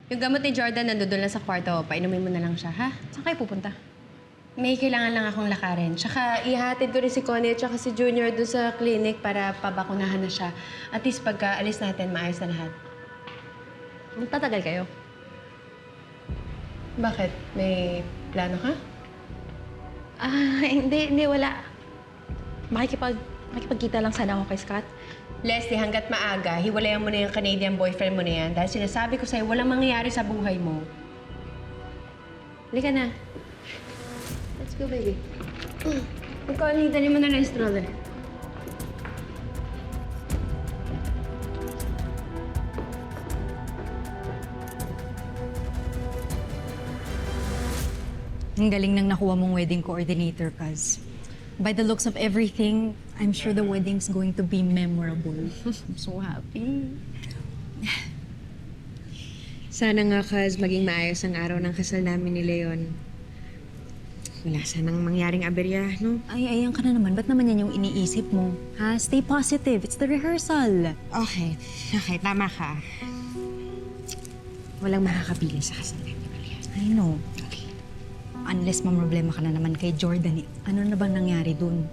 Yung gamot ni Jordan nandoon lang sa kwarto. Painumin mo na lang siya, ha? Saan kayo pupunta? May kailangan lang akong lakarin. Tsaka ihatid ko rin si Connie at saka si Junior doon sa clinic para pabakunahan na siya. At least pagka alis natin, maayos na lahat. Magtatagal kayo? Bakit? May plano ka? Hindi, wala. Makikipagkita lang sana ako kay Scott. Leslie, hanggat maaga, hiwalayan mo na yung Canadian boyfriend mo na yan. Dahil sinasabi ko sa'yo, walang mangyayari sa buhay mo. Halika na. Let's go, baby. Connie, dali mo na lang yung stroller. Ang galing nang nakuha mong wedding coordinator, Kaz. By the looks of everything, I'm sure the wedding's going to be memorable. I'm so happy. Sana nga, Kaz, maging maayos ang araw ng kasal namin ni Leon. Wala sanang mangyaring aberya, no? Ay, ayan ka na naman. Ba't naman yan yung iniisip mo? Ha? Stay positive. It's the rehearsal. Okay, tama ka. Walang makakapigil sa kasal namin ni Leon. I know. Okay. Unless mamroblema ka na naman kay Jordan, ano na bang nangyari dun?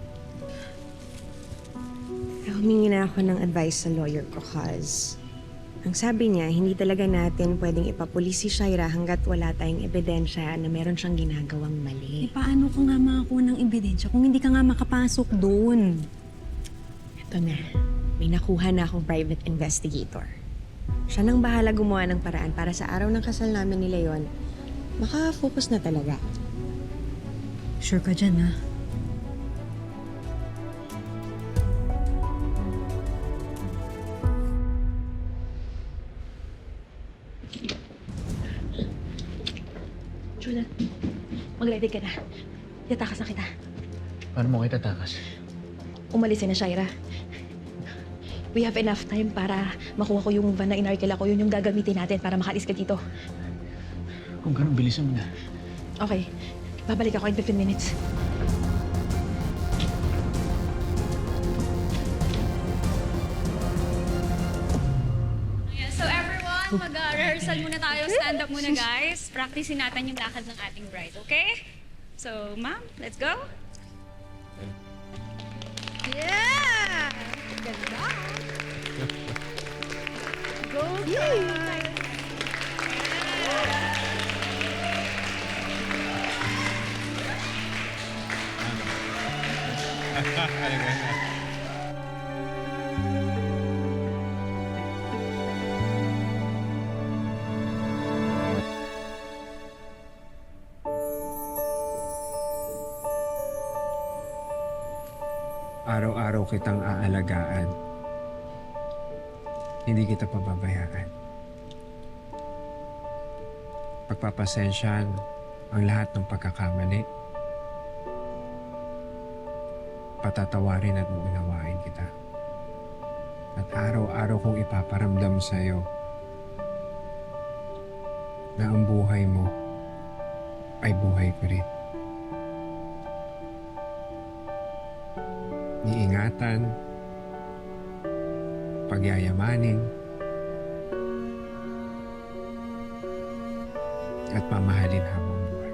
Humingi na ako ng advice sa lawyer ko, Kaz. Ang sabi niya, hindi talaga natin pwedeng ipapulis si Shaira hanggat wala tayong ebidensya na meron siyang ginagawang Eh, mali. paano ka nga makakuha ng ebidensya kung hindi ka nga makapasok dun? Ito na, may nakuha na akong private investigator. Siya nang bahala gumawa ng paraan para sa araw ng kasal namin ni Leon, makafocus na talaga. Sure ka dyan, ha? Julian, mag-ready ka na. Tatakas na kita. Paano mo kayo tatakas? Umalis na Shaira. We have enough time para makuha ko yung van na inarkila ko. Yun yung gagamitin natin para makalis ka dito. Kung ganun, bilisan mo na. Okay. Babalik ako in 15 minutes. Yeah, so everyone, mag-rehearsal muna tayo. Stand up muna, guys. Practicein natin yung lakad ng ating bride, okay? So, ma'am, let's go. Yeah! Ganda! Go, guys! Araw-araw kitang aalagaan. Hindi kita pababayaan. Pagpapasensyahan ang lahat ng pagkakamali. Patatawarin at uunawain kita. At araw-araw kong ipaparamdam sa'yo na ang buhay mo ay buhay ko rin. Iingatan, pagyayamanin, at mamahalin habang buhay.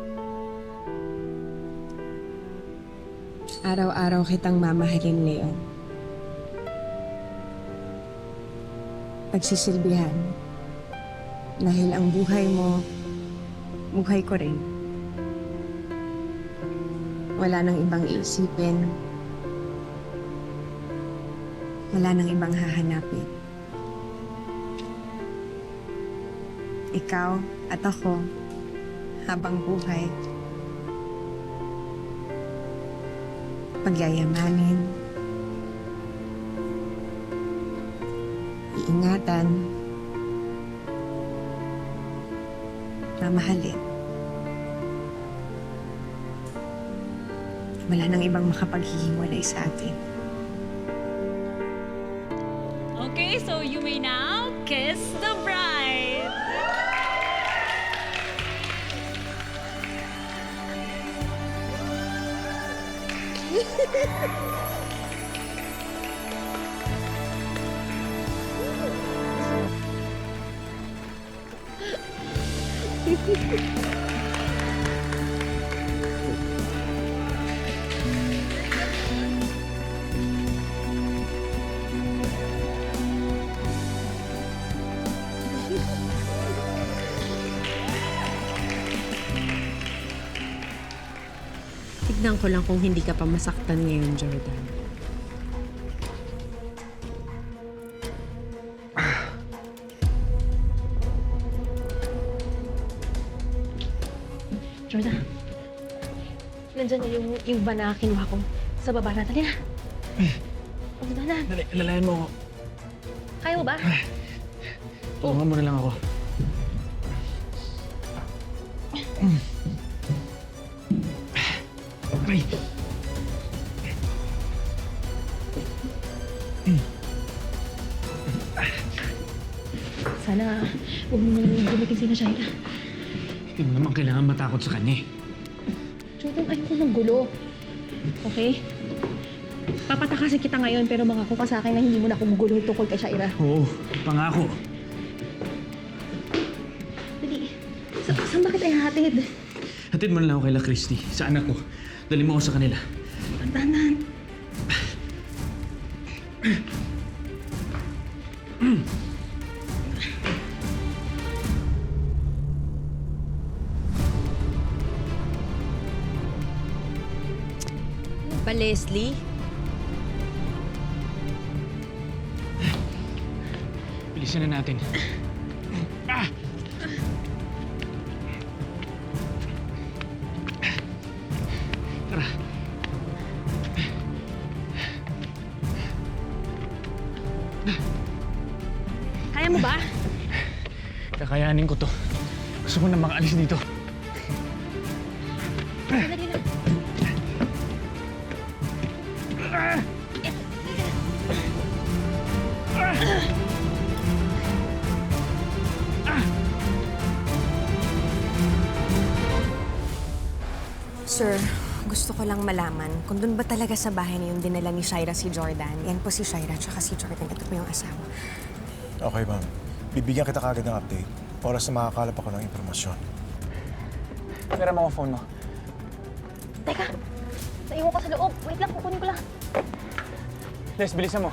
Araw-araw kitang mamahalin, Leon. Pagsisilbihan. Dahil ang buhay mo, buhay ko rin. Wala nang ibang iisipin. Wala nang ibang hahanapin. Ikaw at ako, habang buhay, pagyayamanin, iingatan, mamahalin. Wala nang ibang makapaghihiwalay sa atin. Okay, so you may now kiss the bride. Tignan ko lang kung hindi ka pa masaktan ngayon, Jordan. Jordan, nandyan na yung van na kinuha ko. Sa baba na. Dali na. Huwag na. Dali, alalayan mo ako. Kaya mo ba? Tulungan mo na lang ako. Aray! Sana huwag mo nang gumigising na Shaira. Hindi mo naman kailangan matakot sa kanya eh. Jordan, ayoko ng gulo. Okay? Papatakasin kita ngayon pero mangako ka sa akin na hindi mo na akong gulo tungkol kay Shaira. Oo, pangako. Dali. Saan ba kita ihatid? Hatid mo na lang ako kay La Christy, sa anak ko. Dali mo ako sa kanila. Tandanan. Ba, Leslie? Bilisan na natin. Tara. Kaya mo ba? Kakayanin ko to. Gusto ko na makaalis dito. Dali na. Sir, gusto ko lang malaman kung doon ba talaga sa bahay na yung dinala ni Shaira si Jordan. Yan po si Shaira tsaka si Jordan. Ito po yung asawa. Okay, ma'am. Bibigyan kita kagad ng update. Oras na makakalap ako ng impormasyon. Pera mo ako phone mo. Teka, naiwan ko sa loob. Wait lang, kukunin ko lang. Les, bilisan mo.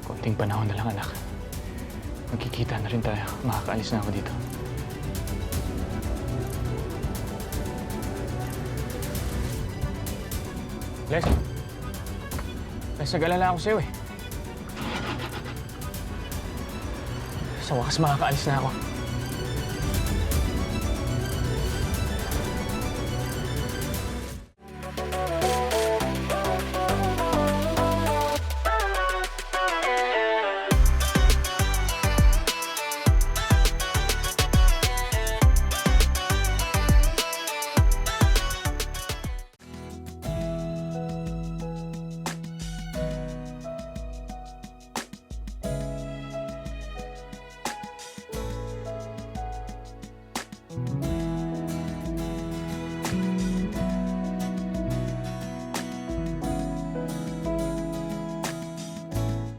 Konting panahon na lang, anak. Magkikita na rin tayo. Makakaalis na ako dito. Les? Les, nag-alala ako sa'yo eh. Sa wakas makakaalis na ako.